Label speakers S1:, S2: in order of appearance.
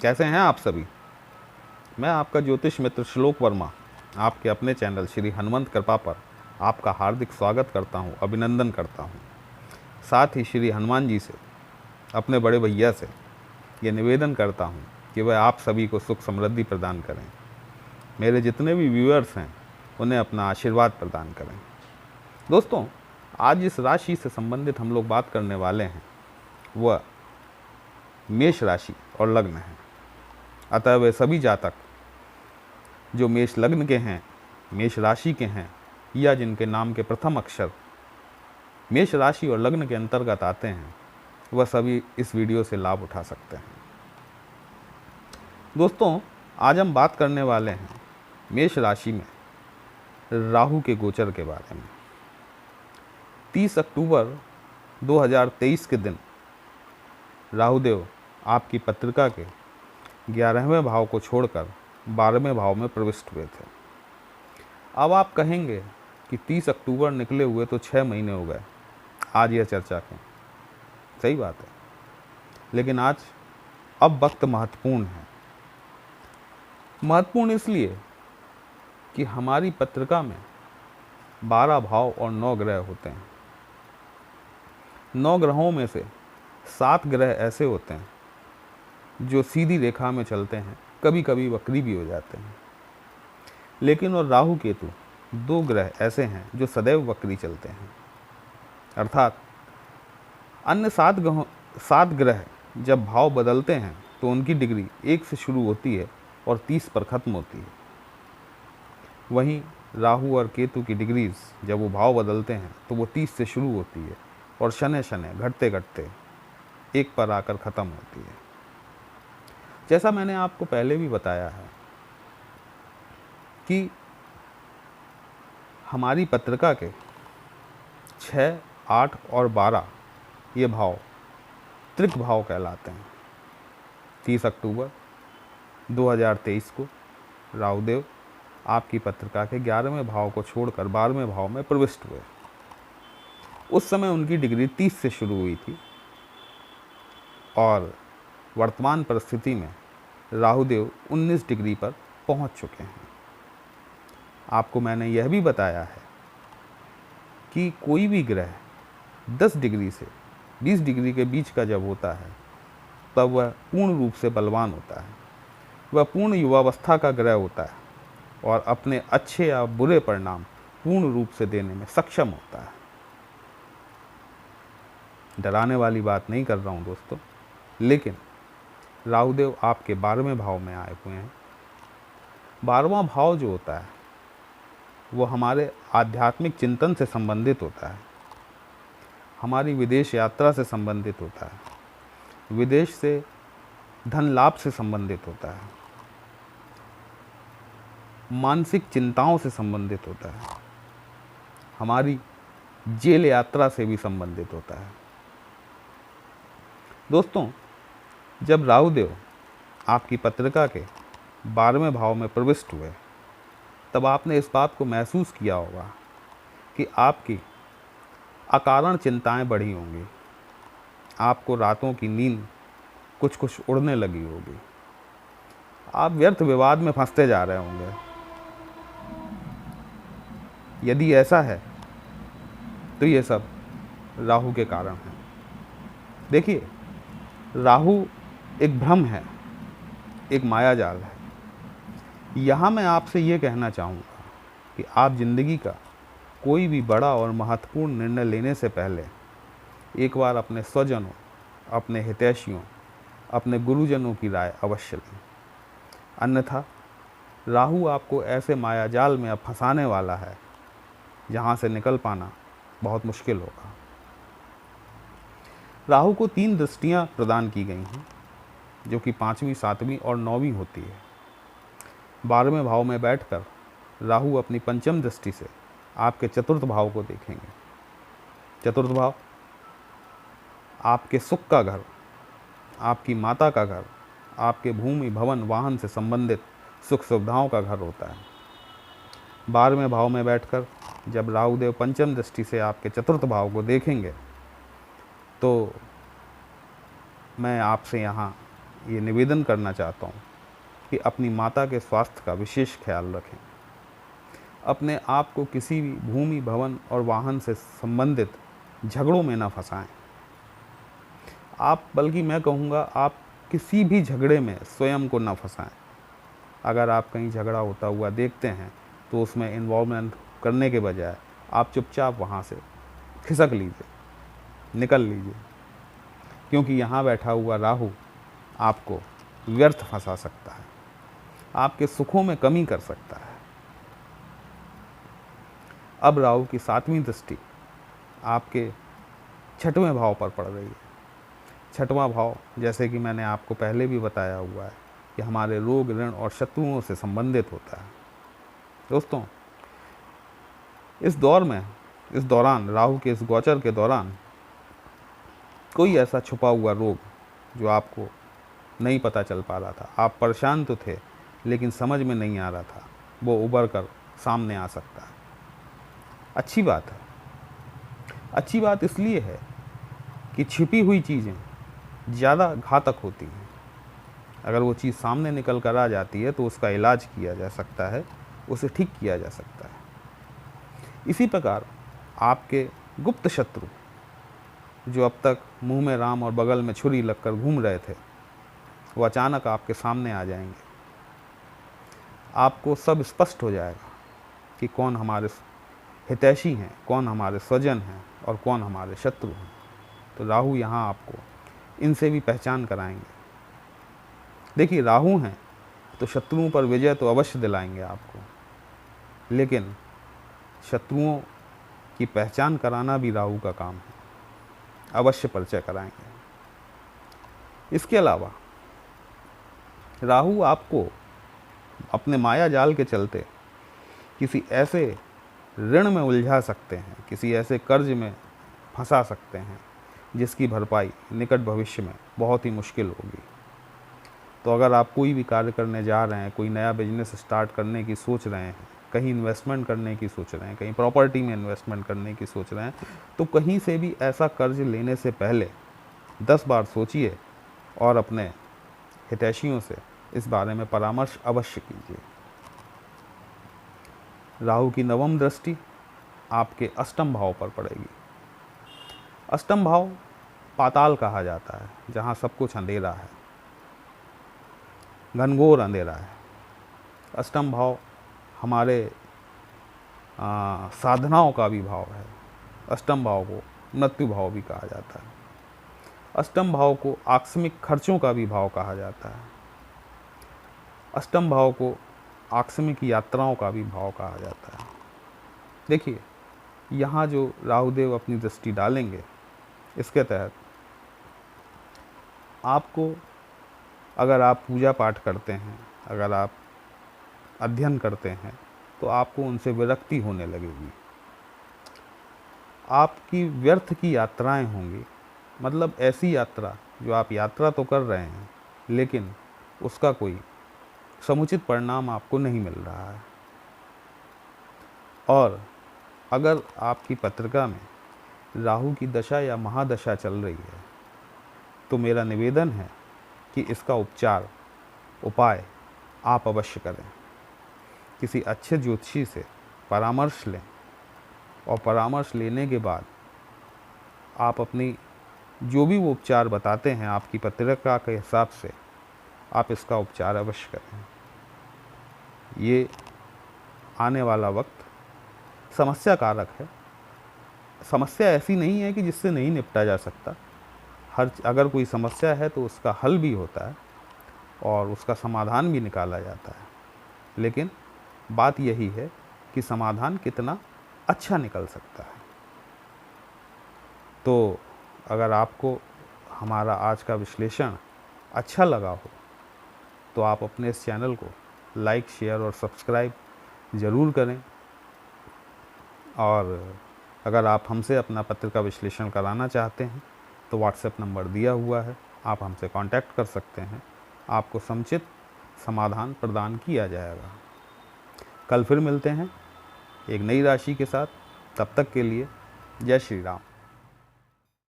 S1: कैसे हैं आप सभी। मैं आपका ज्योतिष मित्र श्लोक वर्मा आपके अपने चैनल श्री हनुमंत कृपा पर आपका हार्दिक स्वागत करता हूं, अभिनंदन करता हूं। साथ ही श्री हनुमान जी से, अपने बड़े भैया से ये निवेदन करता हूं कि वह आप सभी को सुख समृद्धि प्रदान करें। मेरे जितने भी व्यूअर्स हैं उन्हें अपना आशीर्वाद प्रदान करें। दोस्तों, आज जिस राशि से संबंधित हम लोग बात करने वाले हैं वह मेष राशि और लग्न है। अतः वे सभी जातक जो मेष लग्न के हैं, मेष राशि के हैं, या जिनके नाम के प्रथम अक्षर मेष राशि और लग्न के अंतर्गत आते हैं, वह सभी इस वीडियो से लाभ उठा सकते हैं। दोस्तों, आज हम बात करने वाले हैं मेष राशि में राहु के गोचर के बारे में। 30 अक्टूबर 2023 के दिन राहुदेव आपकी पत्रिका के 11वें भाव को छोड़कर 12वें भाव में प्रविष्ट हुए थे। अब आप कहेंगे कि 30 अक्टूबर निकले हुए तो 6 महीने हो गए, आज यह चर्चा क्यों? सही बात है, लेकिन आज अब वक्त महत्वपूर्ण है। महत्वपूर्ण इसलिए कि हमारी पत्रिका में 12 भाव और 9 ग्रह होते हैं। 9 ग्रहों में से 7 ग्रह ऐसे होते हैं जो सीधी रेखा में चलते हैं, कभी कभी वक्री भी हो जाते हैं। लेकिन और राहु केतु 2 ग्रह ऐसे हैं जो सदैव वक्री चलते हैं। अर्थात अन्य 7 ग्रह जब भाव बदलते हैं तो उनकी डिग्री 1 से शुरू होती है और 30 पर ख़त्म होती है। वहीं राहु और केतु की डिग्रीज जब वो भाव बदलते हैं तो वो 30 से शुरू होती है और शनै शनै घटते घटते 1 पर आकर ख़त्म होती है। जैसा मैंने आपको पहले भी बताया है कि हमारी पत्रिका के 6, 8 और 12 ये भाव त्रिक भाव कहलाते हैं। 30 अक्टूबर 2023 को राहुदेव आपकी पत्रिका के 11वें भाव को छोड़कर 12वें भाव में प्रविष्ट हुए। उस समय उनकी डिग्री 30 से शुरू हुई थी और वर्तमान परिस्थिति में राहुदेव 19 डिग्री पर पहुंच चुके हैं। आपको मैंने यह भी बताया है कि कोई भी ग्रह 10 डिग्री से 20 डिग्री के बीच का जब होता है तब वह पूर्ण रूप से बलवान होता है। वह पूर्ण युवावस्था का ग्रह होता है और अपने अच्छे या बुरे परिणाम पूर्ण रूप से देने में सक्षम होता है। डराने वाली बात नहीं कर रहा हूँ दोस्तों, लेकिन राहुदेव आपके 12वें भाव में आए हुए हैं। 12वां भाव जो होता है वो हमारे आध्यात्मिक चिंतन से संबंधित होता है, हमारी विदेश यात्रा से संबंधित होता है, विदेश से धन लाभ से संबंधित होता है, मानसिक चिंताओं से संबंधित होता है, हमारी जेल यात्रा से भी संबंधित होता है। दोस्तों, जब राहुदेव आपकी पत्रिका के 12वें भाव में प्रविष्ट हुए तब आपने इस बात को महसूस किया होगा कि आपकी अकारण चिंताएं बढ़ी होंगी, आपको रातों की नींद कुछ कुछ उड़ने लगी होगी, आप व्यर्थ विवाद में फंसते जा रहे होंगे। यदि ऐसा है तो ये सब राहु के कारण है। देखिए, राहु एक भ्रम है, एक मायाजाल है। यहाँ मैं आपसे ये कहना चाहूँगा कि आप जिंदगी का कोई भी बड़ा और महत्वपूर्ण निर्णय लेने से पहले एक बार अपने स्वजनों, अपने हितैषियों, अपने गुरुजनों की राय अवश्य लें। अन्यथा राहु आपको ऐसे मायाजाल में अब फंसाने वाला है जहाँ से निकल पाना बहुत मुश्किल होगा। राहु को 3 दृष्टियाँ प्रदान की गई हैं जो कि 5वीं, 7वीं और 9वीं होती है। 12वें भाव में बैठकर राहु अपनी पंचम दृष्टि से आपके चतुर्थ भाव को देखेंगे। चतुर्थ भाव आपके सुख का घर, आपकी माता का घर, आपके भूमि, भवन, वाहन से संबंधित सुख सुविधाओं का घर होता है। 12वें भाव में बैठकर जब राहुदेव पंचम दृष्टि से आपके चतुर्थ भाव को देखेंगे तो मैं आपसे यहाँ ये निवेदन करना चाहता हूँ कि अपनी माता के स्वास्थ्य का विशेष ख्याल रखें। अपने आप को किसी भी भूमि, भवन और वाहन से संबंधित झगड़ों में न फंसाएं। आप, बल्कि मैं कहूँगा, आप किसी भी झगड़े में स्वयं को न फंसाएं। अगर आप कहीं झगड़ा होता हुआ देखते हैं तो उसमें इन्वॉल्वमेंट करने के बजाय आप चुपचाप वहाँ से खिसक लीजिए, निकल लीजिए, क्योंकि यहाँ बैठा हुआ राहु आपको व्यर्थ फंसा सकता है, आपके सुखों में कमी कर सकता है। अब राहु की 7वीं दृष्टि आपके 6वें भाव पर पड़ रही है। 6वां भाव, जैसे कि मैंने आपको पहले भी बताया हुआ है, कि हमारे रोग, ऋण और शत्रुओं से संबंधित होता है। दोस्तों, इस दौरान राहु के इस गोचर के दौरान कोई ऐसा छुपा हुआ रोग जो आपको नहीं पता चल पा रहा था, आप परेशान तो थे लेकिन समझ में नहीं आ रहा था, वो उभर कर सामने आ सकता है। अच्छी बात है। अच्छी बात इसलिए है कि छिपी हुई चीज़ें ज़्यादा घातक होती हैं। अगर वो चीज़ सामने निकल कर आ जाती है तो उसका इलाज किया जा सकता है, उसे ठीक किया जा सकता है। इसी प्रकार आपके गुप्त शत्रु, जो अब तक मुंह में राम और बगल में छुरी लगकर घूम रहे थे, वो अचानक आपके सामने आ जाएंगे। आपको सब स्पष्ट हो जाएगा कि कौन हमारे हितैषी हैं, कौन हमारे स्वजन हैं और कौन हमारे शत्रु हैं। तो राहु यहाँ आपको इनसे भी पहचान कराएंगे। देखिए, राहु हैं तो शत्रुओं पर विजय तो अवश्य दिलाएंगे आपको, लेकिन शत्रुओं की पहचान कराना भी राहु का काम है, अवश्य परिचय कराएंगे। इसके अलावा राहु आपको अपने माया जाल के चलते किसी ऐसे ऋण में उलझा सकते हैं, किसी ऐसे कर्ज में फंसा सकते हैं जिसकी भरपाई निकट भविष्य में बहुत ही मुश्किल होगी। तो अगर आप कोई भी कार्य करने जा रहे हैं, कोई नया बिजनेस स्टार्ट करने की सोच रहे हैं, कहीं इन्वेस्टमेंट करने की सोच रहे हैं, कहीं प्रॉपर्टी में इन्वेस्टमेंट करने की सोच रहे हैं, तो कहीं से भी ऐसा कर्ज लेने से पहले 10 बार सोचिए और अपने हितैषियों से इस बारे में परामर्श अवश्य कीजिए। राहु की 9वीं दृष्टि आपके 8वें भाव पर पड़ेगी। 8वां भाव पाताल कहा जाता है, जहाँ सब कुछ अंधेरा है, घनघोर अंधेरा है। 8वां भाव हमारे साधनाओं का भी भाव है। 8वें भाव को मृत्यु भाव भी कहा जाता है। 8वें भाव को आकस्मिक खर्चों का भी भाव कहा जाता है। 8वें भाव को आकस्मिक यात्राओं का भी भाव कहा जाता है। देखिए, यहाँ जो राहुदेव अपनी दृष्टि डालेंगे, इसके तहत आपको, अगर आप पूजा पाठ करते हैं, अगर आप अध्ययन करते हैं, तो आपको उनसे विरक्ति होने लगेगी। आपकी व्यर्थ की यात्राएं होंगी, मतलब ऐसी यात्रा जो आप यात्रा तो कर रहे हैं लेकिन उसका कोई समुचित परिणाम आपको नहीं मिल रहा है। और अगर आपकी पत्रिका में राहु की दशा या महादशा चल रही है, तो मेरा निवेदन है कि इसका उपाय आप अवश्य करें। किसी अच्छे ज्योतिषी से परामर्श लें और परामर्श लेने के बाद आप अपनी जो भी वो उपचार बताते हैं, आपकी पत्रिका के हिसाब से आप इसका उपचार अवश्य करें। ये आने वाला वक्त समस्या कारक है। समस्या ऐसी नहीं है कि जिससे नहीं निपटा जा सकता। अगर कोई समस्या है तो उसका हल भी होता है और उसका समाधान भी निकाला जाता है, लेकिन बात यही है कि समाधान कितना अच्छा निकल सकता है। तो अगर आपको हमारा आज का विश्लेषण अच्छा लगा हो तो आप अपने इस चैनल को लाइक, शेयर और सब्सक्राइब ज़रूर करें। और अगर आप हमसे अपना पत्रिका विश्लेषण कराना चाहते हैं तो व्हाट्सएप नंबर दिया हुआ है, आप हमसे कांटेक्ट कर सकते हैं। आपको समुचित समाधान प्रदान किया जाएगा। कल फिर मिलते हैं एक नई राशि के साथ। तब तक के लिए जय श्री राम।